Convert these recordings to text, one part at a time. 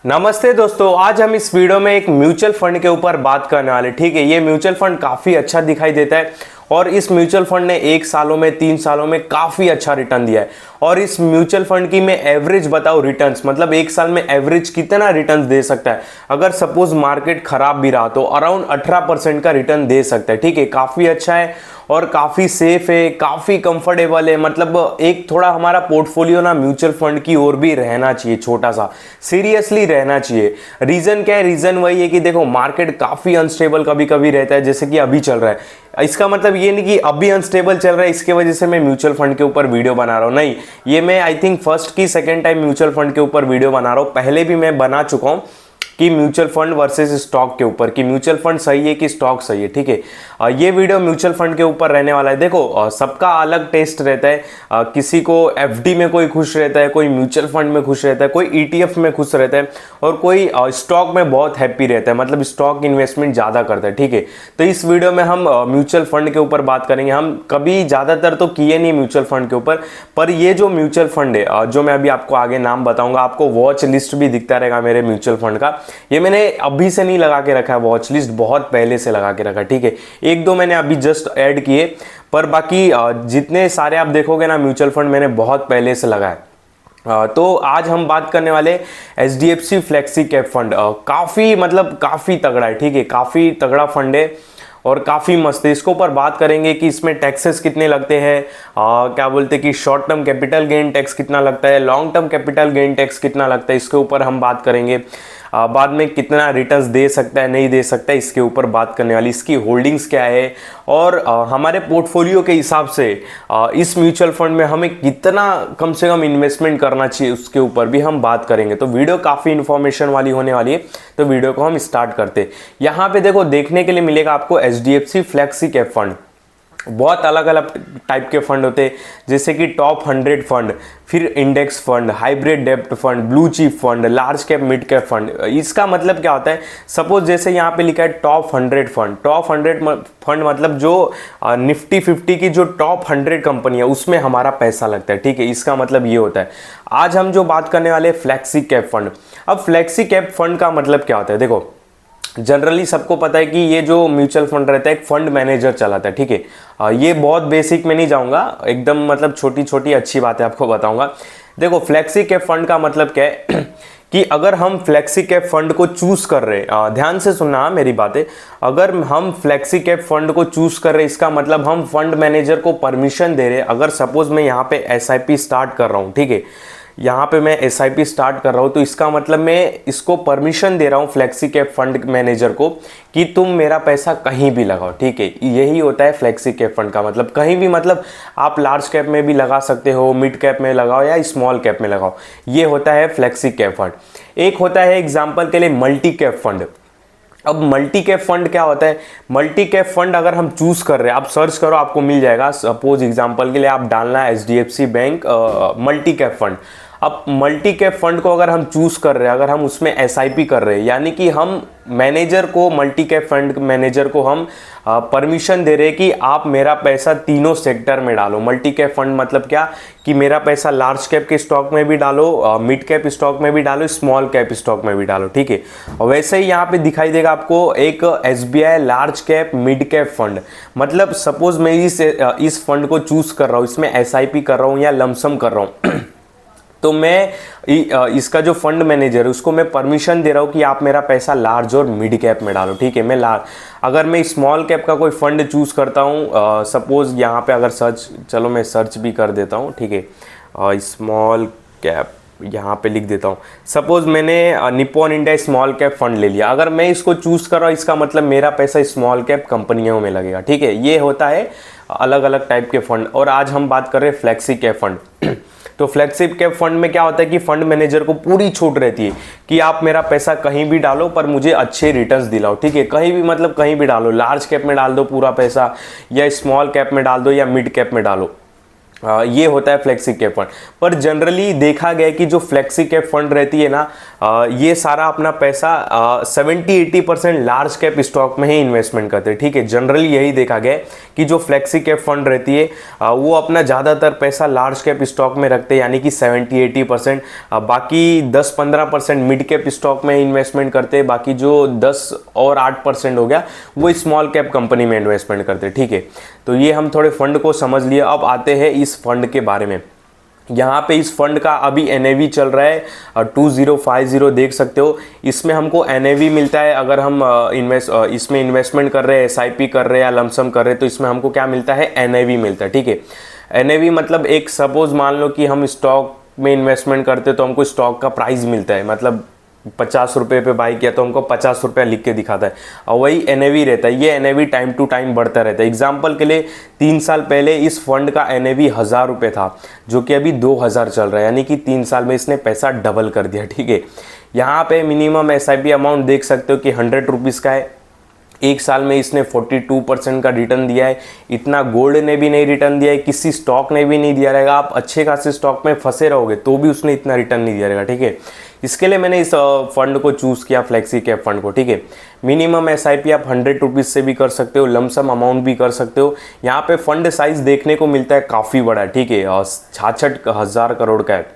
नमस्ते दोस्तों, आज हम इस वीडियो में एक म्यूचुअल फंड के ऊपर बात करने वाले। ठीक है, ये म्यूचुअल फंड काफ़ी अच्छा दिखाई देता है और इस म्यूचुअल फंड ने 1 सालों में 3 सालों में काफ़ी अच्छा रिटर्न दिया है। और इस म्यूचुअल फंड की मैं एवरेज बताऊँ रिटर्न्स, मतलब 1 साल में एवरेज कितना रिटर्न दे सकता है। अगर सपोज मार्केट खराब भी रहा तो अराउंड 18% का रिटर्न दे सकता है। ठीक है, काफ़ी अच्छा है और काफ़ी सेफ है, काफ़ी कंफर्टेबल है। मतलब एक थोड़ा हमारा पोर्टफोलियो ना म्यूचुअल फंड की ओर भी रहना चाहिए, छोटा सा सीरियसली रहना चाहिए। रीज़न क्या है? रीज़न वही है कि देखो मार्केट काफ़ी अनस्टेबल कभी कभी रहता है, जैसे कि अभी चल रहा है। इसका मतलब ये नहीं कि अभी अनस्टेबल चल रहा है इसके वजह से मैं म्यूचुअल फंड के ऊपर वीडियो बना रहा हूँ, नहीं। ये मैं आई थिंक फर्स्ट की सेकेंड टाइम म्यूचुअल फंड के ऊपर वीडियो बना रहा हूँ। पहले भी मैं बना चुका हूँ कि म्यूचुअल फंड वर्सेस स्टॉक के ऊपर, कि म्यूचुअल फंड सही है कि स्टॉक सही है। ठीक है, ये वीडियो म्यूचुअल फंड के ऊपर रहने वाला है। देखो सबका अलग टेस्ट रहता है। किसी को एफडी में कोई खुश रहता है, कोई म्यूचुअल फंड में खुश रहता है, कोई ईटीएफ में खुश रहता है और कोई स्टॉक में बहुत हैप्पी रहता है, मतलब स्टॉक इन्वेस्टमेंट ज़्यादा करता है। ठीक है, तो इस वीडियो में हम म्यूचुअल फंड के ऊपर बात करेंगे। हम कभी ज़्यादातर तो किए नहीं म्यूचुअल फंड के ऊपर, पर ये जो म्यूचुअल फंड है जो मैं अभी आपको आगे नाम बताऊंगा, आपको वॉच लिस्ट भी दिखता रहेगा मेरे म्यूचुअल फंड का। ये मैंने अभी से नहीं लगा के रखा है, वॉच लिस्ट बहुत पहले से लगा के रखा है। ठीक है, 1-2 मैंने अभी जस्ट ऐड किए, पर बाकी जितने सारे आप देखोगे ना म्यूचुअल फंड मैंने बहुत पहले से लगाया। तो आज हम बात करने वाले HDFC फ्लेक्सी कैप फंड। काफ़ी तगड़ा है। ठीक है, काफ़ी तगड़ा फंड है और काफ़ी मस्त है। इसके ऊपर बात करेंगे कि इसमें टैक्सेस कितने लगते हैं, क्या बोलते हैं कि short term capital gain tax कितना लगता है, long term capital gain tax कितना लगता है, इसके ऊपर हम बात करेंगे। बाद में कितना रिटर्न्स दे सकता है, नहीं दे सकता है, इसके ऊपर बात करने वाली। इसकी होल्डिंग्स क्या है और हमारे पोर्टफोलियो के हिसाब से इस म्यूचुअल फंड में हमें कितना कम से कम इन्वेस्टमेंट करना चाहिए, उसके ऊपर भी हम बात करेंगे। तो वीडियो काफ़ी इन्फॉर्मेशन वाली होने वाली है, तो वीडियो को हम स्टार्ट करते हैं। यहाँ पे देखो देखने के लिए मिलेगा आपको HDFC फ्लेक्सी कैप फंड। बहुत अलग अलग टाइप के फंड होते हैं, जैसे कि टॉप 100 फंड, फिर इंडेक्स फंड, हाइब्रिड डेप्ट fund, blue chip fund, large cap mid cap fund. इसका मतलब क्या होता है? सपोज जैसे यहाँ पे लिखा है टॉप 100 फंड। टॉप 100 फंड मतलब जो निफ्टी 50 की जो टॉप 100 कंपनी है उसमें हमारा पैसा लगता है। ठीक है, इसका मतलब ये होता है। आज हम जो बात करने वाले फ्लेक्सी कैप फंड। अब फ्लेक्सी कैप फंड का मतलब क्या होता है? देखो जनरली सबको पता है कि ये जो म्यूचुअल फंड रहता है एक फंड मैनेजर चलाता है। ठीक है, ये बहुत बेसिक में नहीं जाऊंगा, एकदम मतलब छोटी छोटी अच्छी बातें आपको बताऊंगा। देखो फ्लेक्सी कैप फंड का मतलब क्या है कि अगर हम फ्लेक्सी कैप फंड को चूज कर रहे हैं, ध्यान से सुनना मेरी बातें, अगर हम फ्लेक्सी कैप फंड को चूज कर रहे हैं इसका मतलब हम फंड मैनेजर को परमिशन दे रहे हैं। अगर सपोज मैं यहाँ पे SIP स्टार्ट कर रहा हूँ, ठीक है, यहाँ पे मैं SIP स्टार्ट कर रहा हूँ, तो इसका मतलब मैं इसको परमिशन दे रहा हूँ फ्लेक्सी कैप फंड मैनेजर को कि तुम मेरा पैसा कहीं भी लगाओ। ठीक है, यही होता है फ्लेक्सी कैप फंड का मतलब। कहीं भी मतलब आप लार्ज कैप में भी लगा सकते हो, मिड कैप में लगाओ या स्मॉल कैप में लगाओ, ये होता है फ्लेक्सी कैप फंड। एक होता है एग्जाम्पल के लिए मल्टी कैप फंड। अब मल्टी कैप फंड क्या होता है? मल्टी कैप फंड अगर हम चूज कर रहे हैं, आप सर्च करो आपको मिल जाएगा। सपोज एग्जांपल के लिए आप डालना है HDFC bank multi cap fund. अब मल्टी कैप फंड को अगर हम चूज कर रहे हैं, अगर हम उसमें SIP कर रहे हैं, यानी कि हम मैनेजर को, मल्टी कैप फंड मैनेजर को हम परमिशन दे रहे हैं कि आप मेरा पैसा तीनों सेक्टर में डालो। मल्टी कैप फंड मतलब क्या कि मेरा पैसा लार्ज कैप के स्टॉक में भी डालो, मिड कैप स्टॉक में भी डालो, स्मॉल कैप स्टॉक में भी डालो। ठीक है, और वैसे ही यहाँ पे दिखाई देगा आपको एक SBI large cap mid cap fund. मतलब सपोज मैं इस फंड को चूज कर रहा हूँ, इसमें SIP कर रहा हूँ या लमसम कर रहा हूँ तो मैं इसका जो फंड मैनेजर है उसको मैं परमिशन दे रहा हूँ कि आप मेरा पैसा लार्ज और मिड कैप में डालो। ठीक है, मैं अगर मैं स्मॉल कैप का कोई फंड चूज करता हूँ, सपोज यहाँ पे अगर चलो मैं सर्च भी कर देता हूँ। ठीक है, स्मॉल कैप यहाँ पे लिख देता हूँ। सपोज मैंने Nippon India small cap fund ले लिया, अगर मैं इसको चूज कर रहा हूँ इसका मतलब मेरा पैसा स्मॉल कैप कंपनियों में लगेगा। ठीक है, ये होता है अलग अलग टाइप के फंड। और आज हम बात कर रहे हैं फ्लेक्सी कैप फंड। तो फ्लेक्सी कैप फंड में क्या होता है कि फंड मैनेजर को पूरी छूट रहती है कि आप मेरा पैसा कहीं भी डालो पर मुझे अच्छे रिटर्न्स दिलाओ। ठीक है, कहीं भी मतलब कहीं भी डालो, लार्ज कैप में डाल दो पूरा पैसा या स्मॉल कैप में डाल दो या मिड कैप में डालो, ये होता है फ्लेक्सी कैप फंड। पर जनरली देखा गया है कि जो फ्लेक्सी कैप फंड रहती है ना, ये सारा अपना पैसा 70-80% लार्ज कैप स्टॉक में ही इन्वेस्टमेंट करते हैं, ठीक है। जनरली यही देखा गया है कि जो फ्लेक्सी कैप फंड रहती है वो अपना ज़्यादातर पैसा लार्ज कैप स्टॉक में रखते हैं, यानी कि 70-80%। बाकी 10-15% मिड कैप स्टॉक में इन्वेस्टमेंट करते हैं, बाकी जो 10 और 8% हो गया वो स्मॉल कैप कंपनी में इन्वेस्टमेंट करते हैं, ठीक है। तो ये हम थोड़े फंड को समझ लिए। अब आते हैं इस फंड के बारे में। यहाँ पे इस फंड का अभी NAV चल रहा है 2050, देख सकते हो। इसमें हमको NAV मिलता है अगर हम इसमें इन्वेस्टमेंट कर रहे हैं, SIP कर रहे हैं या लमसम कर रहे हैं, तो इसमें हमको क्या मिलता है, NAV मिलता है, ठीक है। NAV मतलब एक सपोज मान लो कि हम स्टॉक में इन्वेस्टमेंट करते तो हमको स्टॉक का प्राइस मिलता है, मतलब 50 रुपये पे बाई किया तो हमको 50 रुपया लिख के दिखाता है, और वही NAV रहता है। ये NAV टाइम टू टाइम बढ़ता रहता है। एग्जाम्पल के लिए 3 साल पहले इस फंड का NAV 1000 रुपये था, जो कि अभी 2000 चल रहा है, यानी कि 3 साल में इसने पैसा डबल कर दिया, ठीक है। यहाँ पे मिनिमम SIP अमाउंट देख सकते हो कि 100 रुपीज़ का है। एक साल में इसने 42% का रिटर्न दिया है। इतना गोल्ड ने भी नहीं रिटर्न दिया है, किसी स्टॉक ने भी नहीं दिया रहेगा। आप अच्छे खासे स्टॉक में फंसे रहोगे तो भी उसने इतना रिटर्न नहीं दिया रहेगा, ठीक है। इसके लिए मैंने इस फंड को चूज़ किया, फ्लेक्सी कैप फंड को, ठीक है। मिनिमम SIP आप 100 रुपीज़ से भी कर सकते हो, लमसम अमाउंट भी कर सकते हो। यहाँ पे फंड साइज देखने को मिलता है काफ़ी बड़ा, ठीक है, 66,000 करोड़ का है।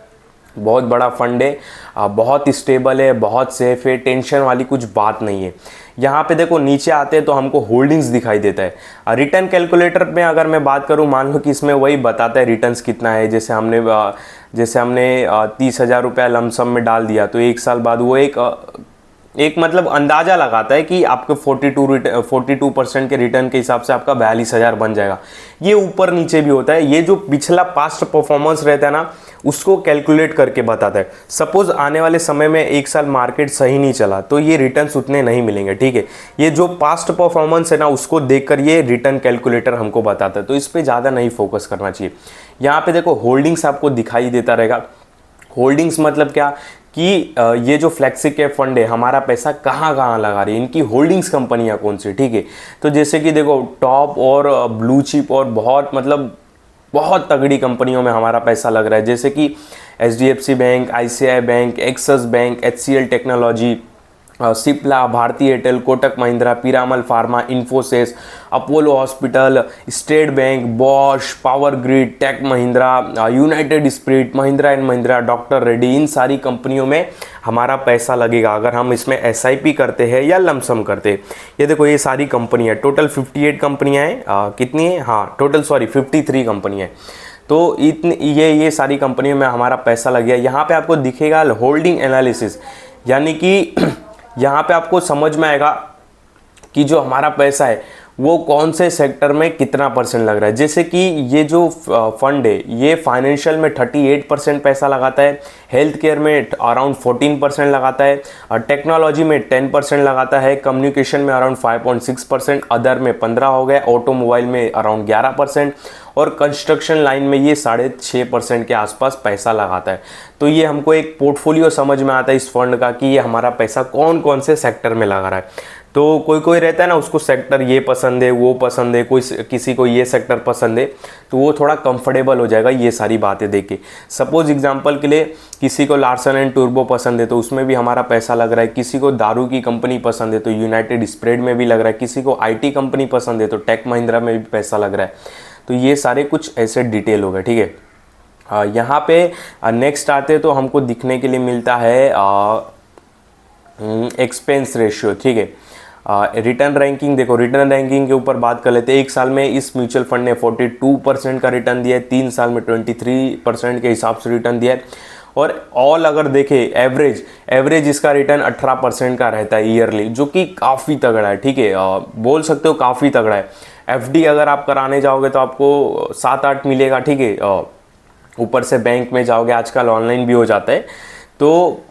बहुत बड़ा फंड है, बहुत स्टेबल है, बहुत सेफ है, टेंशन वाली कुछ बात नहीं है। यहाँ पे देखो नीचे आते हैं तो हमको होल्डिंग्स दिखाई देता है। रिटर्न कैलकुलेटर में अगर मैं बात करूँ, मान लो कि इसमें वही बताता है रिटर्न्स कितना है। जैसे हमने 30,000 रुपया लमसम में डाल दिया तो एक साल बाद वो एक मतलब अंदाज़ा लगाता है कि आपके 42% के रिटर्न के हिसाब से आपका 42,000 बन जाएगा। ये ऊपर नीचे भी होता है। ये जो पिछला पास्ट परफॉर्मेंस रहता है ना, उसको कैलकुलेट करके बताता है। सपोज आने वाले समय में एक साल मार्केट सही नहीं चला तो ये रिटर्न्स उतने नहीं मिलेंगे, ठीक है। ये जो पास्ट परफॉर्मेंस है ना, उसको देखकर ये रिटर्न कैलकुलेटर हमको बताता है, तो इस पर ज़्यादा नहीं फोकस करना चाहिए। यहाँ पे देखो होल्डिंग्स आपको दिखाई देता रहेगा। होल्डिंग्स मतलब क्या कि ये जो फ्लेक्सी कैप फंड है हमारा पैसा कहाँ कहाँ लगा रही है, इनकी होल्डिंग्स कंपनियाँ कौन सी, ठीक है। तो जैसे कि देखो टॉप और ब्लू चिप और बहुत तगड़ी कंपनियों में हमारा पैसा लग रहा है, जैसे कि HDFC bank, ICICI bank, Axis bank, HCL technology, Cipla, Bharti Airtel, Kotak Mahindra, Piramal pharma, Infosys, Apollo hospital, state bank, Bosch, power grid, tech Mahindra, united spirit, Mahindra and Mahindra, doctor Reddy, इन सारी कंपनियों में हमारा पैसा लगेगा अगर हम इसमें SIP करते हैं या लमसम करते हैं। ये देखो ये सारी कंपनियाँ, टोटल 58 कंपनियाँ हैं। कितनी है, हाँ टोटल 53 कंपनियाँ हैं। तो इतनी ये सारी कंपनियों में हमारा पैसा लग गया। यहाँ पे आपको दिखेगा होल्डिंग एनालिसिस, यानी कि यहाँ पे आपको समझ में आएगा कि जो हमारा पैसा है वो कौन से सेक्टर में कितना % लग रहा है। जैसे कि ये जो फंड है ये फाइनेंशियल में 38% पैसा लगाता है, हेल्थ केयर में अराउंड 14% लगाता है, और टेक्नोलॉजी में 10% लगाता है, कम्युनिकेशन में अराउंड 5.6%, अदर में 15 हो गए, ऑटोमोबाइल में अराउंड 11%, और कंस्ट्रक्शन लाइन में ये 6.5% के आसपास पैसा लगाता है। तो ये हमको एक पोर्टफोलियो समझ में आता है इस फंड का कि ये हमारा पैसा कौन कौन से सेक्टर में लगा रहा है। तो कोई रहता है ना, उसको सेक्टर ये पसंद है, वो पसंद है, किसी को ये सेक्टर पसंद है, तो वो थोड़ा कंफर्टेबल हो जाएगा ये सारी बातें देख के। सपोज एग्जांपल के लिए किसी को लार्सन एंड टूर्बो पसंद है तो उसमें भी हमारा पैसा लग रहा है, किसी को दारू की कंपनी पसंद है तो यूनाइटेड स्पिरिट में भी लग रहा है, किसी को IT कंपनी पसंद है तो टेक महिंद्रा में भी पैसा लग रहा है। तो ये सारे कुछ ऐसे डिटेल हो गए, ठीक है। यहाँ पे नेक्स्ट आते तो हमको दिखने के लिए मिलता है एक्सपेंस रेशियो, ठीक है। रिटर्न रैंकिंग, देखो रिटर्न रैंकिंग के ऊपर बात कर लेते हैं। एक साल में इस म्यूचुअल फंड ने 42% का रिटर्न दिया है, 3 साल में 23% के हिसाब से रिटर्न दिया है, और ऑल अगर देखें एवरेज इसका रिटर्न 18% का रहता है ईयरली, जो कि काफ़ी तगड़ा है, ठीक है। बोल सकते हो काफ़ी तगड़ा है। FD अगर आप कराने जाओगे तो आपको 7-8 मिलेगा, ठीक है। ऊपर से बैंक में जाओगे, आजकल ऑनलाइन भी हो जाता है, तो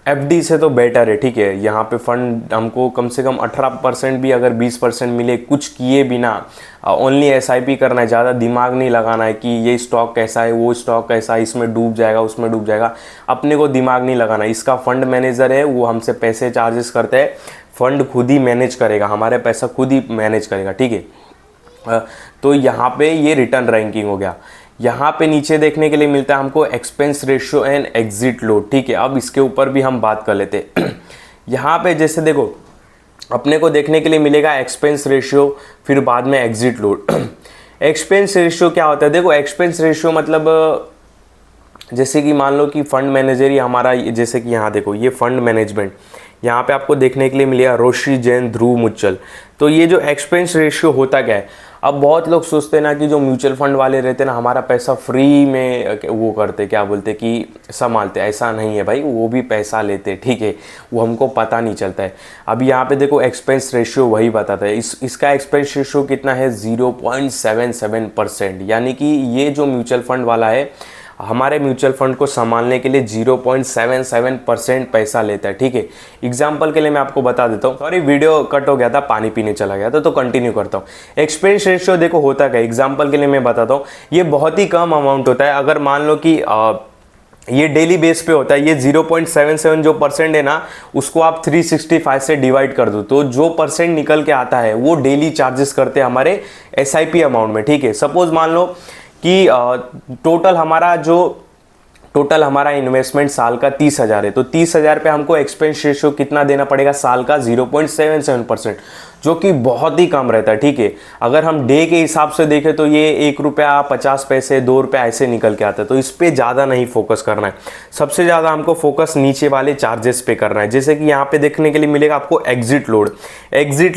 FD से तो बेटर है, ठीक है। यहाँ पे फंड हमको कम से कम 18% भी अगर 20% मिले कुछ किए बिना, ओनली SIP करना है, ज़्यादा दिमाग नहीं लगाना है कि ये स्टॉक कैसा है, वो स्टॉक कैसा है, इसमें डूब जाएगा, उसमें डूब जाएगा, अपने को दिमाग नहीं लगाना। इसका फंड मैनेजर है, वो हमसे पैसे चार्जेस करते हैं, फंड खुद ही मैनेज करेगा, हमारे पैसा खुद ही मैनेज करेगा, ठीक है। तो यहाँ पे ये रिटर्न रैंकिंग हो गया। यहाँ पे नीचे देखने के लिए मिलता है हमको expense ratio and exit load, ठीक है। अब इसके ऊपर भी हम बात कर लेते हैं। यहाँ पे जैसे देखो अपने को देखने के लिए मिलेगा एक्सपेंस रेशियो, फिर बाद में एग्जिट लोड। एक्सपेंस रेशियो क्या होता है, देखो एक्सपेंस रेशियो मतलब जैसे कि मान लो कि फंड मैनेजर ही हमारा, जैसे कि यहाँ देखो ये फंड मैनेजमेंट, यहाँ पे आपको देखने के लिए मिलेगा रोशी जैन, ध्रुव मुच्चल। तो ये जो एक्सपेंस रेशियो होता क्या है, अब बहुत लोग सोचते हैं ना कि जो म्यूचुअल फंड वाले रहते हैं ना हमारा पैसा फ्री में वो करते, क्या बोलते कि संभालते, ऐसा नहीं है भाई, वो भी पैसा लेते, ठीक है, वो हमको पता नहीं चलता है। अब यहाँ पे देखो एक्सपेंस रेशियो वही बताता है, इसका एक्सपेंस रेशियो कितना है 0.77%, यानी कि ये जो म्यूचुअल फंड वाला है हमारे म्यूचुअल फंड को संभालने के लिए 0.77% पैसा लेता है, ठीक है। एग्जाम्पल के लिए मैं आपको बता देता हूँ, सॉरी वीडियो कट हो गया था, पानी पीने चला गया था, तो कंटिन्यू करता हूँ। एक्सपेंस रेशियो देखो होता क्या, एग्जाम्पल के लिए मैं बताता हूँ, ये बहुत ही कम अमाउंट होता है। अगर मान लो कि ये डेली बेस पे होता है, ये 0.77 जो परसेंट है ना उसको आप 365 से डिवाइड कर दो, तो जो परसेंट निकल के आता है वो डेली चार्जेस करते हैं हमारे SIP अमाउंट में, ठीक है। सपोज मान लो कि टोटल हमारा इन्वेस्टमेंट साल का 30,000 है, तो 30,000 पे हमको एक्सपेंस रेशियो कितना देना पड़ेगा साल का 0.77%, जो कि बहुत ही कम रहता है, ठीक है। अगर हम डे के हिसाब से देखें तो ये 1 रुपया 50 पैसे 2 रुपया ऐसे निकल के आता है, तो इस पे ज़्यादा नहीं फोकस करना है। सबसे ज़्यादा हमको फोकस नीचे वाले चार्जेस पे करना है, जैसे कि यहाँ पे देखने के लिए मिलेगा आपको exit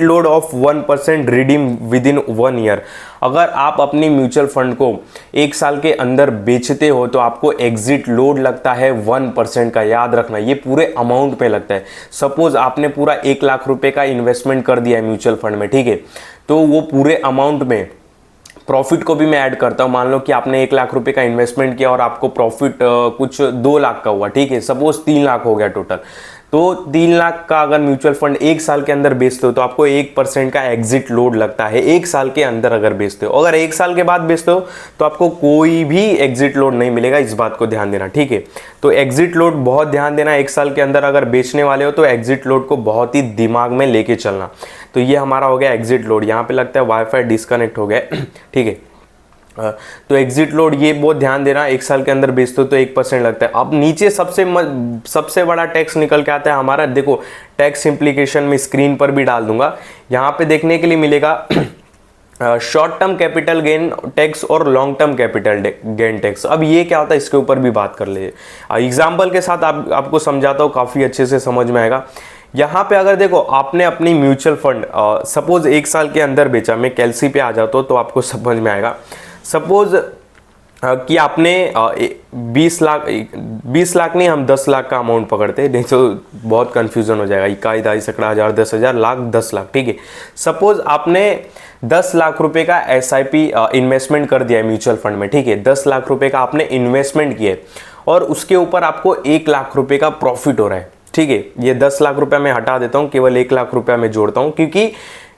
load of 1% redeem with in 1 year. अगर आप अपनी म्यूचुअल फंड को 1 साल के अंदर बेचते हो तो आपको एग्जिट लोड लगता है 1% का, याद रखना, ये पूरे अमाउंट पे लगता है। सपोज आपने पूरा 1 लाख रुपए का इन्वेस्टमेंट कर दिया है म्यूचुअल फंड में, ठीक है, तो वो पूरे अमाउंट में प्रॉफिट को भी मैं ऐड करता हूँ। मान लो कि आपने 1 लाख रुपए का इन्वेस्टमेंट किया और आपको प्रॉफिट कुछ 2 लाख का हुआ, ठीक है, सपोज 3 लाख हो गया टोटल, तो 3 लाख का अगर म्यूचुअल फंड 1 साल के अंदर बेचते हो तो आपको 1% का एग्जिट लोड लगता है 1 साल के अंदर अगर बेचते हो। अगर 1 साल के बाद बेचते हो तो आपको कोई भी एग्जिट लोड नहीं मिलेगा, इस बात को ध्यान देना, ठीक है। तो एग्जिट लोड बहुत ध्यान देना, 1 साल के अंदर अगर बेचने वाले हो तो एग्जिट लोड को बहुत ही दिमाग में लेके चलना। तो ये हमारा हो गया एग्जिट लोड, यहाँ पे लगता है वाईफाई डिस्कनेक्ट हो गया, ठीक है। तो एग्जिट लोड ये बहुत ध्यान देना, 1 साल के अंदर बेचते हो तो 1% लगता है। अब नीचे सबसे बड़ा टैक्स निकल के आता है हमारा, देखो टैक्स इम्प्लीकेशन में स्क्रीन पर भी डाल दूंगा, यहाँ पे देखने के लिए मिलेगा short term capital gain tax और long term capital gain tax. अब ये क्या होता है इसके ऊपर भी बात कर ले, एग्जाम्पल के साथ आपको समझाता हूँ, काफ़ी अच्छे से समझ में आएगा। यहाँ पे अगर देखो आपने अपनी म्यूचुअल फंड सपोज 1 साल के अंदर बेचा, मैं कैलसी पे आ जाता हूँ तो आपको समझ में आएगा। सपोज कि आपने 20 लाख नहीं, हम 10 लाख का अमाउंट पकड़ते हैं, नहीं तो बहुत कंफ्यूजन हो जाएगा, इकाई दाई सैकड़ा हज़ार 10,000 लाख 10 लाख, ठीक है। सपोज आपने 10 लाख रुपए का SIP इन्वेस्टमेंट कर दिया है म्यूचुअल फंड में, ठीक है, 10 लाख रुपए का आपने इन्वेस्टमेंट किया और उसके ऊपर आपको 1 लाख रुपए का प्रॉफिट हो रहा है, ठीक है। ये 10 लाख रुपया मैं हटा देता हूँ, केवल 1 लाख रुपया मैं जोड़ता हूँ, क्योंकि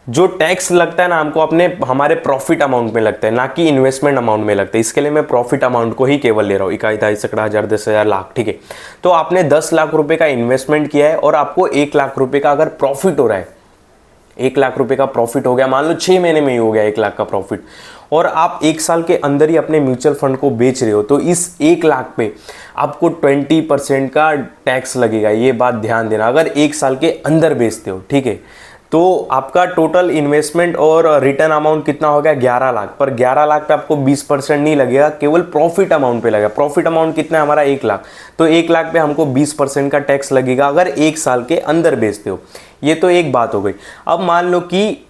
जो टैक्स लगता है ना हमको हमारे प्रॉफिट अमाउंट में लगता है, ना कि इन्वेस्टमेंट अमाउंट में लगता है। इसके लिए मैं प्रॉफिट अमाउंट को ही केवल ले रहा हूँ, इकाई दाई सैकड़ा हज़ार 10,000 लाख, ठीक है। तो आपने 10 लाख रुपए का इन्वेस्टमेंट किया है और आपको 1 लाख रुपए का अगर प्रॉफिट हो रहा है, 1 लाख रुपए का प्रॉफिट हो गया, मान लो 6 महीने में ही हो गया 1 लाख का प्रॉफिट, और आप 1 साल के अंदर ही अपने म्यूचुअल फंड को बेच रहे हो, तो इस 1 लाख पे आपको 20% का टैक्स लगेगा, ये बात ध्यान देना, अगर 1 साल के अंदर बेचते हो, ठीक है। तो आपका टोटल इन्वेस्टमेंट और रिटर्न अमाउंट कितना हो गया 11 लाख, पर 11 लाख पे आपको 20% नहीं लगेगा, केवल प्रॉफिट अमाउंट पे लगेगा। प्रॉफिट अमाउंट कितना है हमारा 1 लाख, तो 1 लाख पे हमको 20% का टैक्स लगेगा अगर 1 साल के अंदर बेचते हो। ये तो एक बात हो गई। अब मान लो कि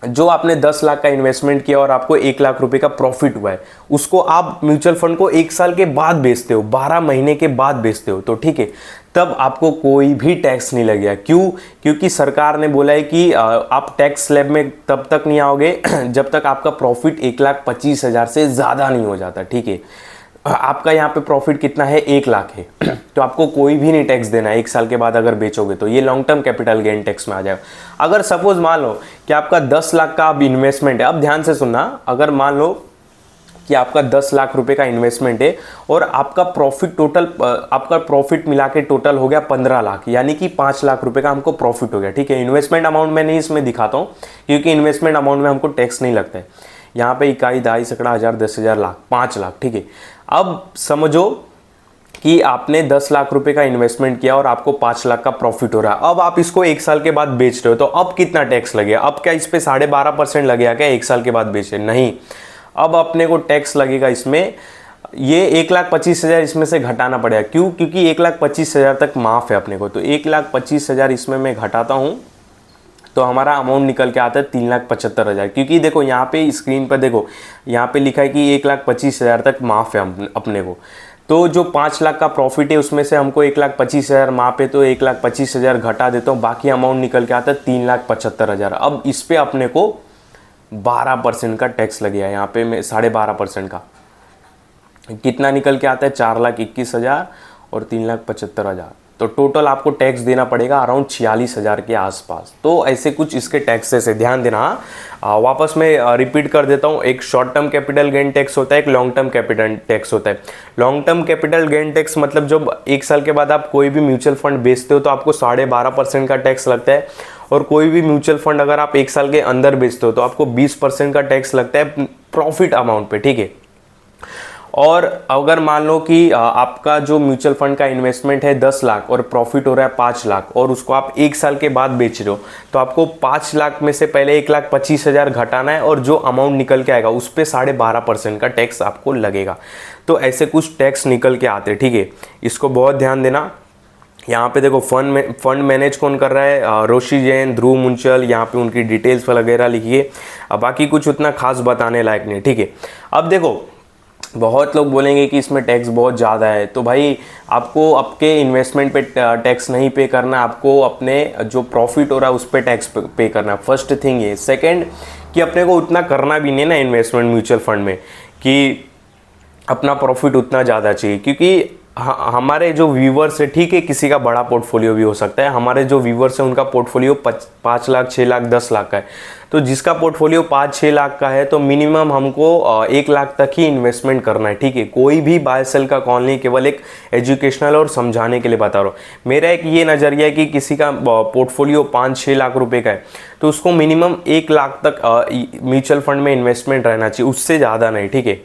जो आपने 10 लाख का इन्वेस्टमेंट किया और आपको 1 लाख रुपए का प्रॉफिट हुआ है, उसको आप म्यूचुअल फंड को 1 साल के बाद बेचते हो, 12 महीने के बाद बेचते हो, तो ठीक है, तब आपको कोई भी टैक्स नहीं लगेगा। क्यों? क्योंकि सरकार ने बोला है कि आप टैक्स स्लैब में तब तक नहीं आओगे जब तक आपका प्रॉफिट 1,25,000 से ज़्यादा नहीं हो जाता, ठीक है। आपका यहाँ पे प्रॉफिट कितना है 1 लाख है तो आपको कोई भी नहीं टैक्स देना है 1 साल के बाद अगर बेचोगे तो, ये long term capital gain tax में आ जाएगा। अगर सपोज मान लो कि आपका 10 लाख का अब इन्वेस्टमेंट है, अब ध्यान से सुनना, अगर मान लो कि आपका 10 लाख रुपए का इन्वेस्टमेंट है और आपका प्रॉफिट मिला के टोटल हो गया 15 लाख, यानी कि 5 लाख रुपए का हमको प्रॉफिट हो गया, ठीक है। इन्वेस्टमेंट अमाउंट में नहीं इसमें दिखाता हूँ क्योंकि इन्वेस्टमेंट अमाउंट में हमको टैक्स नहीं लगता है। यहाँ पे इकाई, दहाई, सैकड़ा, हजार, 10,000, लाख, 5 लाख, ठीक है। अब समझो कि आपने 10 लाख रुपए का इन्वेस्टमेंट किया और आपको 5 लाख का प्रॉफिट हो रहा है। अब आप इसको 1 साल के बाद बेच रहे हो, तो अब कितना टैक्स लगेगा? अब क्या इस पे 12.5% लगेगा क्या 1 साल के बाद बेचे? नहीं, अब अपने को टैक्स लगेगा इसमें, ये 1,25,000 इसमें से घटाना पड़ेगा। क्यों? क्योंकि 1,25,000 तक माफ है अपने को, तो 1,25,000 इसमें मैं घटाता हूँ तो हमारा अमाउंट निकल के आता है 3,75,000। क्योंकि देखो यहाँ पे स्क्रीन पर देखो, यहाँ पे लिखा है कि 1,25,000 तक माफ है अपने को। तो जो 5 लाख का प्रॉफिट है उसमें से हमको 1,25,000 माफ है, तो 1,25,000 घटा देता हूँ, बाकी अमाउंट निकल के आता है 3,75,000। अब इस पे अपने को 12% का टैक्स लगेगा, यहाँ पे मैं 12.5% का, कितना निकल के आता है 4,21,000 और 3,75,000। तो टोटल आपको टैक्स देना पड़ेगा अराउंड 46,000 के आसपास। तो ऐसे कुछ इसके टैक्सेस है, ध्यान देना। वापस मैं रिपीट कर देता हूँ, एक short term capital gain tax होता है, एक लॉन्ग टर्म कैपिटल टैक्स होता है। Long term capital gain tax मतलब जब 1 साल के बाद आप कोई भी म्यूचुअल फंड बेचते हो तो आपको 12.5% का टैक्स लगता है, और कोई भी म्यूचुअल फंड अगर आप 1 साल के अंदर बेचते हो तो आपको 20% का टैक्स लगता है प्रॉफिट अमाउंट पे, ठीक है। और अगर मान लो कि आपका जो म्यूचुअल फंड का इन्वेस्टमेंट है 10 लाख और प्रॉफिट हो रहा है 5 लाख, और उसको आप 1 साल के बाद बेच रहे हो, तो आपको 5 लाख में से पहले 1,25,000 घटाना है, और जो अमाउंट निकल के आएगा उस पर 12.5% का टैक्स आपको लगेगा। तो ऐसे कुछ टैक्स निकल के आते हैं, ठीक है, इसको बहुत ध्यान देना। यहाँ पे देखो फंड मैनेज कौन कर रहा है, रोशी जैन, ध्रुव मुंचल, यहाँ पे उनकी डिटेल्स वगैरह लिखिए। बाकी कुछ उतना खास बताने लायक नहीं, ठीक है। अब देखो बहुत लोग बोलेंगे कि इसमें टैक्स बहुत ज़्यादा है, तो भाई आपको आपके इन्वेस्टमेंट पे टैक्स नहीं पे करना, आपको अपने जो प्रॉफिट हो रहा है उस पर टैक्स पे करना। फर्स्ट थिंग ये। सेकंड कि अपने को उतना करना भी नहीं ना इन्वेस्टमेंट म्यूचुअल फंड में कि अपना प्रॉफिट उतना ज़्यादा चाहिए, क्योंकि हमारे जो व्यूवर्स है, ठीक है, किसी का बड़ा पोर्टफोलियो भी हो सकता है, हमारे जो व्यूवर्स है उनका पोर्टफोलियो 5 लाख, 6 लाख, 10 लाख का है। तो जिसका पोर्टफोलियो 5-6 लाख का है तो मिनिमम हमको 1 लाख तक ही इन्वेस्टमेंट करना है, ठीक है। कोई भी बाय सेल का कॉल नहीं, केवल एक एजुकेशनल और समझाने के लिए बता रहा हूँ। मेरा एक ये नज़रिया है कि किसी का पोर्टफोलियो 5-6 लाख रुपए का है तो उसको मिनिमम 1 लाख तक म्यूचुअल फंड में इन्वेस्टमेंट रहना चाहिए, उससे ज़्यादा नहीं, ठीक है।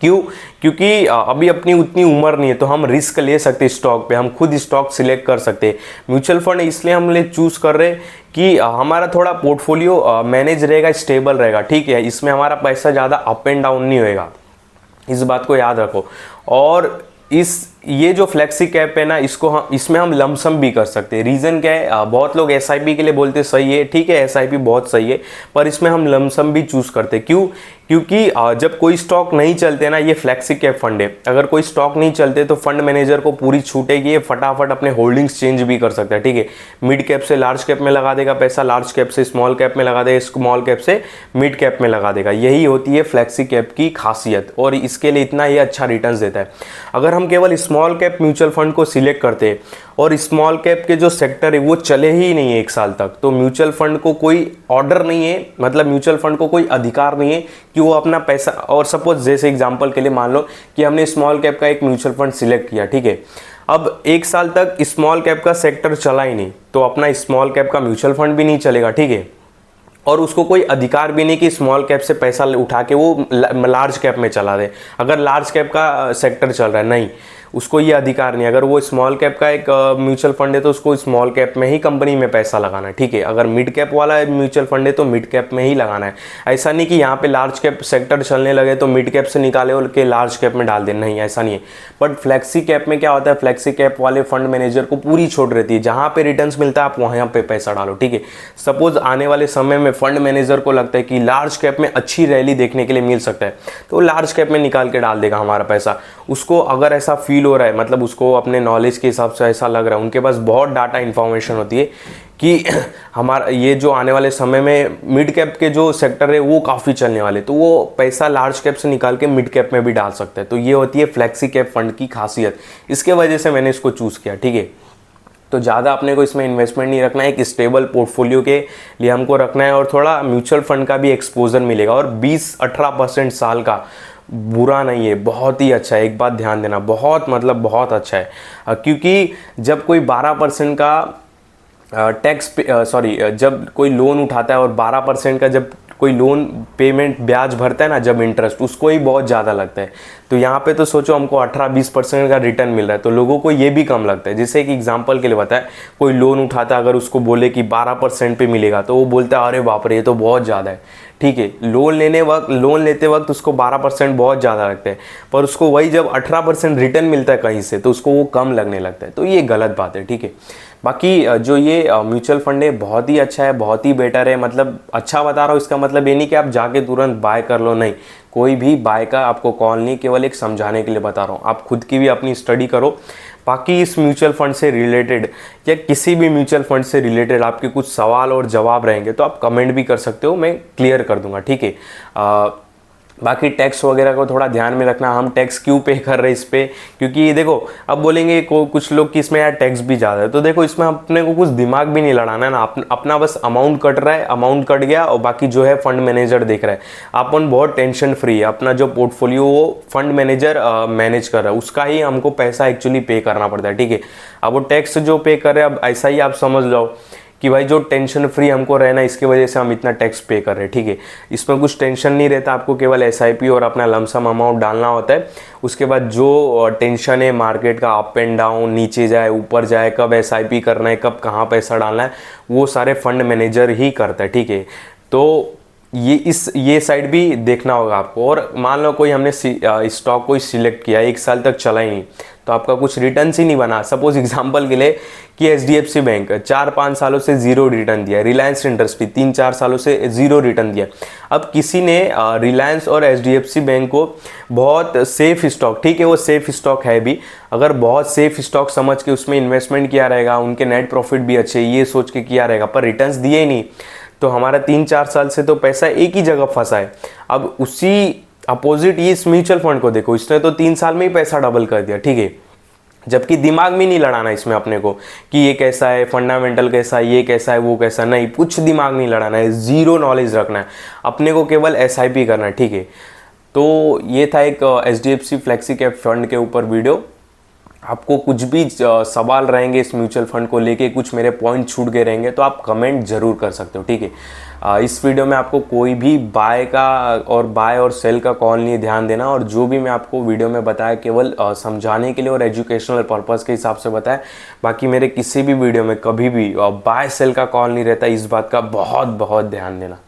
क्यों? क्योंकि अभी अपनी उतनी उम्र नहीं है, तो हम रिस्क ले सकते स्टॉक पे, हम खुद स्टॉक सिलेक्ट कर सकते हैं। म्यूचुअल फंड इसलिए हम ले चूज़ कर रहे हैं कि हमारा थोड़ा पोर्टफोलियो मैनेज रहेगा, स्टेबल रहेगा, ठीक है। इसमें हमारा पैसा ज़्यादा अप एंड डाउन नहीं होएगा, इस बात को याद रखो। और ये जो फ्लेक्सी कैप है ना, इसमें हम लमसम भी कर सकते हैं। रीज़न क्या है, बहुत लोग एसआईपी के लिए बोलते सही है, ठीक है, एसआईपी बहुत सही है, पर इसमें हम लमसम भी चूज़ करते। क्यों? क्योंकि जब कोई स्टॉक नहीं चलते ना, ये फ्लेक्सी कैप फंड है, अगर कोई स्टॉक नहीं चलते तो फंड मैनेजर को पूरी छूट है कि ये फटाफट अपने होल्डिंग्स चेंज भी कर सकता है, ठीक है। मिड कैप से लार्ज कैप में लगा देगा पैसा, लार्ज कैप से स्मॉल कैप में लगा देगा, स्मॉल कैप से मिड कैप में लगा देगा। यही होती है फ्लेक्सी कैप की खासियत, और इसके लिए इतना ये अच्छा रिटर्न देता है। अगर हम केवल स्मॉल कैप म्यूचुअल फंड को सिलेक्ट करते हैं और स्मॉल कैप के जो सेक्टर है वो चले ही नहीं है 1 साल तक, तो म्यूचुअल फंड को कोई ऑर्डर नहीं है, मतलब म्यूचुअल फंड को कोई अधिकार नहीं है कि वो अपना पैसा, और सपोज जैसे एग्जांपल के लिए मान लो कि हमने स्मॉल कैप का एक म्यूचुअल फंड सिलेक्ट किया, ठीक है। अब 1 साल तक स्मॉल कैप का सेक्टर चला ही नहीं, तो अपना स्मॉल कैप का म्यूचुअल फंड भी नहीं चलेगा, ठीक है। और उसको कोई अधिकार भी नहीं कि स्मॉल कैप से पैसा उठा के वो लार्ज कैप में चला दे, अगर लार्ज कैप का सेक्टर चल रहा है, नहीं, उसको ये अधिकार नहीं। अगर वो स्मॉल कैप का एक म्यूचुअल फंड है तो उसको स्मॉल कैप में ही कंपनी में पैसा लगाना है, ठीक है। अगर मिड कैप वाला म्यूचुअल फंड है तो मिड कैप में ही लगाना है। ऐसा नहीं कि यहाँ पे लार्ज कैप सेक्टर चलने लगे तो मिड कैप से निकाले और के लार्ज कैप में डाल दे, नहीं, ऐसा नहीं है। बट फ्लेक्सी कैप में क्या होता है, फ्लेक्सी कैप वाले फंड मैनेजर को पूरी छूट रहती है, जहाँ पे रिटर्न्स मिलता है आप वहाँ पे पैसा डालो, ठीक है। सपोज आने वाले समय में फंड मैनेजर को लगता है कि लार्ज कैप में अच्छी रैली देखने के लिए मिल सकता है, तो लार्ज कैप में निकाल के डाल देगा हमारा पैसा। उसको अगर ऐसा फील हो रहा है, मतलब उसको अपने नॉलेज के हिसाब से ऐसा लग रहा है, उनके पास बहुत डाटा इन्फॉर्मेशन होती है कि हमारा ये जो आने वाले समय में मिड कैप के जो सेक्टर है वो काफ़ी चलने वाले, तो वो पैसा लार्ज कैप से निकाल के मिड कैप में भी डाल सकते हैं। तो ये होती है फ्लेक्सी कैप फंड की खासियत, इसके वजह से मैंने इसको चूज़ किया, ठीक है। तो ज़्यादा अपने को इसमें इन्वेस्टमेंट नहीं रखना है, एक स्टेबल पोर्टफोलियो के लिए हमको रखना है, और थोड़ा म्यूचुअल फंड का भी एक्सपोजर मिलेगा। और 20-18% साल का बुरा नहीं है, बहुत ही अच्छा है। एक बात ध्यान देना, बहुत मतलब बहुत अच्छा है, क्योंकि जब कोई 12% का टैक्स जब कोई लोन उठाता है और 12% का जब कोई लोन पेमेंट ब्याज भरता है ना जब इंटरेस्ट, उसको ही बहुत ज़्यादा लगता है। तो यहाँ पे तो सोचो हमको 18-20% का रिटर्न मिल रहा है, तो लोगों को ये भी कम लगता है। जैसे एक एग्जांपल के लिए बताए, कोई लोन उठाता अगर उसको बोले कि 12% पे मिलेगा तो वो बोलता है अरे बाप रे ये तो बहुत ज़्यादा है। ठीक है, लोन लेते वक्त उसको 12% बहुत ज़्यादा लगता है, पर उसको वही जब 18% रिटर्न मिलता है कहीं से तो उसको वो कम लगने लगता है। तो ये गलत बात है। ठीक है, बाकी जो ये म्यूचुअल फंड है बहुत ही अच्छा है, बहुत ही बेटर है। मतलब अच्छा बता रहा हूँ, इसका मतलब ये नहीं कि आप जाके तुरंत बाय कर लो, नहीं, कोई भी बाय का आपको कॉल नहीं, केवल एक समझाने के लिए बता रहा हूँ। आप खुद की भी अपनी स्टडी करो। बाकी इस म्यूचुअल फंड से रिलेटेड या किसी भी म्यूचुअल फंड से रिलेटेड आपके कुछ सवाल और जवाब रहेंगे तो आप कमेंट भी कर सकते हो, मैं क्लियर कर दूंगा। ठीक है, बाकी टैक्स वगैरह को थोड़ा ध्यान में रखना, हम टैक्स क्यों पे कर रहे हैं इस पे, क्योंकि देखो अब बोलेंगे कुछ लोग कि इसमें यार टैक्स भी ज़्यादा है, तो देखो इसमें अपने को कुछ दिमाग भी नहीं लड़ाना है ना, अपना बस अमाउंट कट रहा है, अमाउंट कट गया और बाकी जो है फंड मैनेजर देख रहा है। अपन बहुत टेंशन फ्री है, अपना जो पोर्टफोलियो वो फंड मैनेजर मैनेज कर रहा है, उसका ही हमको पैसा एक्चुअली पे करना पड़ता है। ठीक है, अब वो टैक्स जो पे कर रहे हैं, अब ऐसा ही आप समझ लो कि भाई जो टेंशन फ्री हमको रहना है इसकी वजह से हम इतना टैक्स पे कर रहे हैं। ठीक है, इसमें कुछ टेंशन नहीं रहता, आपको केवल एसआईपी और अपना लमसम अमाउंट डालना होता है। उसके बाद जो टेंशन है मार्केट का अप एंड डाउन, नीचे जाए ऊपर जाए, कब एसआईपी करना है, कब कहाँ पैसा डालना है, वो सारे फंड मैनेजर ही करता है। ठीक है, तो ये साइड भी देखना होगा आपको। और मान लो कोई हमने स्टॉक को सिलेक्ट किया, 1 साल तक चला ही नहीं, तो आपका कुछ रिटर्न ही नहीं बना। सपोज एग्जांपल के लिए कि एचडीएफसी बैंक 4-5 सालों से 0 रिटर्न दिया, रिलायंस इंडस्ट्री 3-4 सालों से 0 रिटर्न दिया। अब किसी ने रिलायंस और एचडीएफसी बैंक को बहुत सेफ स्टॉक, ठीक है वो सेफ स्टॉक है भी, अगर बहुत सेफ स्टॉक समझ के उसमें इन्वेस्टमेंट किया रहेगा, उनके नेट प्रॉफिट भी अच्छे ये सोच के किया रहेगा, पर रिटर्न्स दिए ही नहीं, तो हमारा 3-4 साल से तो पैसा एक ही जगह फंसा है। अब उसी अपोजिट ये इस म्यूचुअल फंड को देखो, इसने तो 3 साल में ही पैसा डबल कर दिया। ठीक है, जबकि दिमाग में नहीं लड़ाना इसमें अपने को कि ये कैसा है, फंडामेंटल कैसा है, ये कैसा है, वो कैसा, नहीं, कुछ दिमाग नहीं लड़ाना है, जीरो नॉलेज रखना है अपने को, केवल एसआईपी करना है। ठीक है, तो ये था एक एचडीएफसी फ्लेक्सी कैप फंड के ऊपर वीडियो। आपको कुछ भी सवाल रहेंगे इस म्यूचुअल फंड को लेके, कुछ मेरे पॉइंट छूट गए रहेंगे तो आप कमेंट जरूर कर सकते हो। ठीक है, इस वीडियो में आपको कोई भी बाय और सेल का कॉल नहीं ध्यान देना, और जो भी मैं आपको वीडियो में बताया केवल समझाने के लिए और एजुकेशनल पर्पस के हिसाब से बताया। बाकी मेरे किसी भी वीडियो में कभी भी बाय सेल का कॉल नहीं रहता, इस बात का बहुत बहुत ध्यान देना।